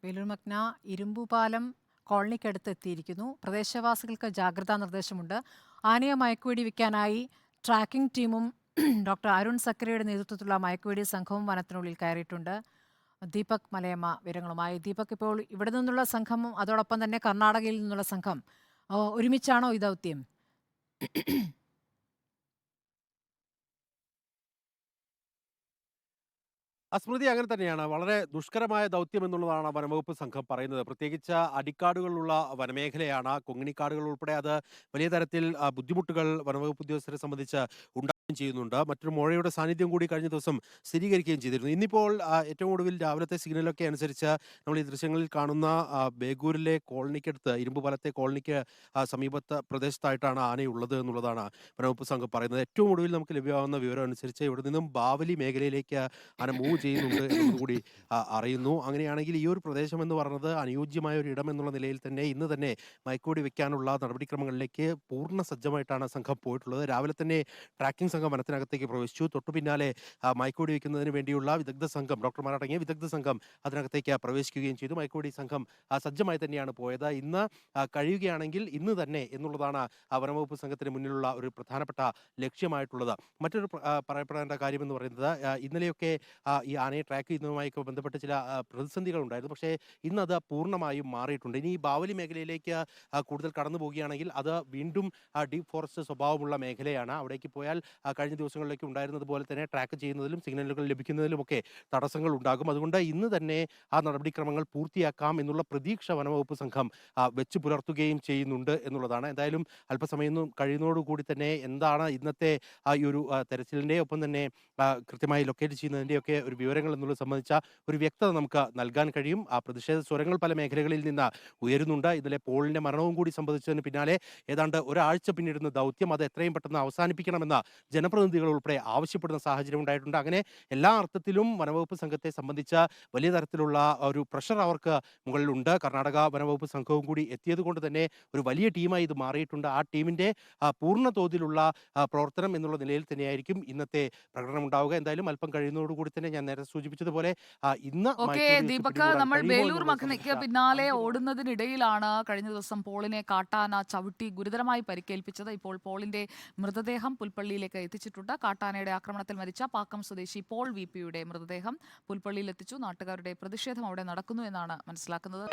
വേലൂർമഗ്ന ഇരുമ്പുപാലം കോളനിക്കടുത്ത് എത്തിയിരിക്കുന്നു. പ്രദേശവാസികൾക്ക് ജാഗ്രതാ നിർദ്ദേശമുണ്ട്. ആനയെ മയക്കുവെടി വയ്ക്കാനായി ട്രാക്കിംഗ് ടീമും ഡോക്ടർ അരുൺ സക്കരയുടെ നേതൃത്വത്തിലുള്ള മയക്കുവെടി സംഘവും വനത്തിനുള്ളിൽ കയറിയിട്ടുണ്ട്. ദീപക് മലയമ്മ വിവരങ്ങളുമായി. ദീപക്, ഇപ്പോൾ ഇവിടെ നിന്നുള്ള സംഘം അതോടൊപ്പം തന്നെ കർണാടകയിൽ നിന്നുള്ള സംഘം ഒരുമിച്ചാണോ ഈ ദൗത്യം? സ്മൃതി അങ്ങനെ തന്നെയാണ്. വളരെ ദുഷ്കരമായ ദൗത്യം എന്നുള്ളതാണ് വനംവകുപ്പ് സംഘം പറയുന്നത്. പ്രത്യേകിച്ച് അടിക്കാടുകളുള്ള വനമേഖലയാണ്. കൊങ്ങിണിക്കാടുകൾ ഉൾപ്പെടെ അത് വലിയ തരത്തിൽ ബുദ്ധിമുട്ടുകൾ വനംവകുപ്പ് ഉദ്യോഗസ്ഥരെ സംബന്ധിച്ച് ഉണ്ടാവുകയും ചെയ്യുന്നുണ്ട്. മറ്റൊരു മോഴയുടെ സാന്നിധ്യം കൂടി കഴിഞ്ഞ ദിവസം സ്ഥിരീകരിക്കുകയും ചെയ്തിരുന്നു. ഇന്നിപ്പോൾ ഏറ്റവും ഒടുവിൽ രാവിലത്തെ സിഗ്നലൊക്കെ അനുസരിച്ച് നമ്മൾ ഈ ദൃശ്യങ്ങളിൽ കാണുന്ന ബേഗൂരിലെ കോളനിക്കടുത്ത് ഇരുമ്പുപാലത്തെ കോളനിക്ക് സമീപത്ത് പ്രദേശത്തായിട്ടാണ് ആനയുള്ളത് എന്നുള്ളതാണ് വനംവകുപ്പ് സംഘം പറയുന്നത്. ഏറ്റവും ഒടുവിൽ നമുക്ക് ലഭ്യമാകുന്ന വിവരം അനുസരിച്ച് ഇവിടെ നിന്നും ബാവലി മേഖലയിലേക്ക് ആന മൂവ് ചെയ്യുന്നുണ്ട് എന്നുള്ളത് കൂടി അറിയുന്നു. അങ്ങനെയാണെങ്കിൽ ഈ ഒരു പ്രദേശം എന്ന് പറയുന്നത് അനുയോജ്യമായ ഒരു ഇടം എന്നുള്ള നിലയിൽ തന്നെ ഇന്ന് തന്നെ മയക്കുവെടി വെക്കാനുള്ള നടപടിക്രമങ്ങളിലേക്ക് പൂർണ്ണ സജ്ജമായിട്ടാണ് സംഘം പോയിട്ടുള്ളത്. രാവിലെ തന്നെ ട്രാക്കിംഗ് സംഘം വനത്തിനകത്തേക്ക് പ്രവേശിച്ചു. തൊട്ടു പിന്നാലെ മയക്കുവെടി വെക്കുന്നതിന് വേണ്ടിയുള്ള വിദഗ്ധ സംഘം, ഡോക്ടർമാരടങ്ങിയ വിദഗ്ധ സംഘം അതിനകത്തേക്ക് പ്രവേശിക്കുകയും ചെയ്തു. മയക്കുവെടി സംഘം സജ്ജമായി തന്നെയാണ് പോയത്. ഇന്ന് കഴിയുകയാണെങ്കിൽ ഇന്ന് തന്നെ എന്നുള്ളതാണ് വനംവകുപ്പ് സംഘത്തിന് മുന്നിലുള്ള ഒരു പ്രധാനപ്പെട്ട ലക്ഷ്യമായിട്ടുള്ളത്. മറ്റൊരു പറയപ്പെടേണ്ട കാര്യം എന്ന് പറയുന്നത് ഇന്നലെയൊക്കെ ഈ ആനയെ ട്രാക്ക് ചെയ്യുന്നതുമായി ബന്ധപ്പെട്ട് ചില പ്രതിസന്ധികൾ ഉണ്ടായിരുന്നു. പക്ഷേ ഇന്നത് പൂർണ്ണമായും മാറിയിട്ടുണ്ട്. ഇനി ഈ ബാവലി മേഖലയിലേക്ക് കൂടുതൽ കടന്നു പോവുകയാണെങ്കിൽ അത് വീണ്ടും ഡീപ് ഫോറസ്റ്റ് സ്വഭാവമുള്ള മേഖലയാണ്. അവിടേക്ക് പോയാൽ കഴിഞ്ഞ ദിവസങ്ങളിലേക്ക് ഉണ്ടായിരുന്നത് പോലെ തന്നെ ട്രാക്ക് ചെയ്യുന്നതിലും സിഗ്നലുകൾ ലഭിക്കുന്നതിലുമൊക്കെ തടസ്സങ്ങൾ ഉണ്ടാകും. അതുകൊണ്ട് ഇന്ന് തന്നെ ആ നടപടിക്രമങ്ങൾ പൂർത്തിയാക്കാം എന്നുള്ള പ്രതീക്ഷ വനംവകുപ്പ് സംഘം വെച്ച് പുലർത്തുകയും ചെയ്യുന്നുണ്ട് എന്നുള്ളതാണ്. എന്തായാലും അല്പസമയം കഴിയുന്നതോടുകൂടി തന്നെ എന്താണ് ഇന്നത്തെ ഈ ഒരു തെരച്ചിലിൻ്റെ ഒപ്പം തന്നെ കൃത്യമായി ലൊക്കേറ്റ് ചെയ്യുന്നതിൻ്റെയൊക്കെ ഒരു വിവരങ്ങൾ എന്നുള്ളത് സംബന്ധിച്ച ഒരു വ്യക്തത നമുക്ക് നൽകാൻ കഴിയും. പ്രതിഷേധ സ്വരങ്ങൾ പല മേഖലകളിൽ നിന്ന് ഉയരുന്നുണ്ട്. ഇന്നലെ പോളിന്റെ മരണവും കൂടി സംബന്ധിച്ചതിന് പിന്നാലെ ഏതാണ്ട് ഒരാഴ്ച പിന്നിടുന്ന ദൗത്യം അത് എത്രയും പെട്ടെന്ന് അവസാനിപ്പിക്കണമെന്ന് ജനപ്രതിനിധികൾ ഉൾപ്പെടെ ആവശ്യപ്പെടുന്ന സാഹചര്യം ഉണ്ടായിട്ടുണ്ട്. അങ്ങനെ എല്ലാ അർത്ഥത്തിലും വനംവകുപ്പ് സംഘത്തെ സംബന്ധിച്ച വലിയ തരത്തിലുള്ള ഒരു പ്രഷർ അവർക്ക് മുകളിലുണ്ട്. കർണാടക വനംവകുപ്പ് സംഘവും കൂടി എത്തിയത് കൊണ്ട് തന്നെ ഒരു വലിയ ടീമായി ഇത് മാറിയിട്ടുണ്ട്. ആ ടീമിന്റെ പൂർണ്ണ തോതിലുള്ള പ്രവർത്തനം എന്നുള്ള നിലയിൽ തന്നെയായിരിക്കും ഇന്നത്തെ പ്രകടനം ഉണ്ടാവുക. എന്തായാലും അല്പം കഴിയുന്നതോടുകൂടി തന്നെ ഞാൻ നേരത്തെ സൂചിപ്പിച്ചതുപോലെ ഇന്ന് ഓക്കെ ദീപക്, നമ്മൾ വേലൂർ മഖനയ്ക്ക് പിന്നാലെ ഓടുന്നതിനിടയിലാണ് കഴിഞ്ഞ ദിവസം പോളിനെ കാട്ടാന ചവിട്ടി ഗുരുതരമായി പരിക്കേൽപ്പിച്ചത്. ഇപ്പോൾ പോളിന്റെ മൃതദേഹം പുൽപ്പള്ളിയിലേക്ക് എത്തിച്ചിട്ടുണ്ട്. കാട്ടാനയുടെ ആക്രമണത്തിൽ മരിച്ച പാക്കം സ്വദേശി പോൾ VP-യുടെ മൃതദേഹം പുൽപ്പള്ളിയിൽ എത്തിച്ചു. നാട്ടുകാരുടെ പ്രതിഷേധം അവിടെ നടക്കുന്നു എന്നാണ് മനസ്സിലാക്കുന്നത്.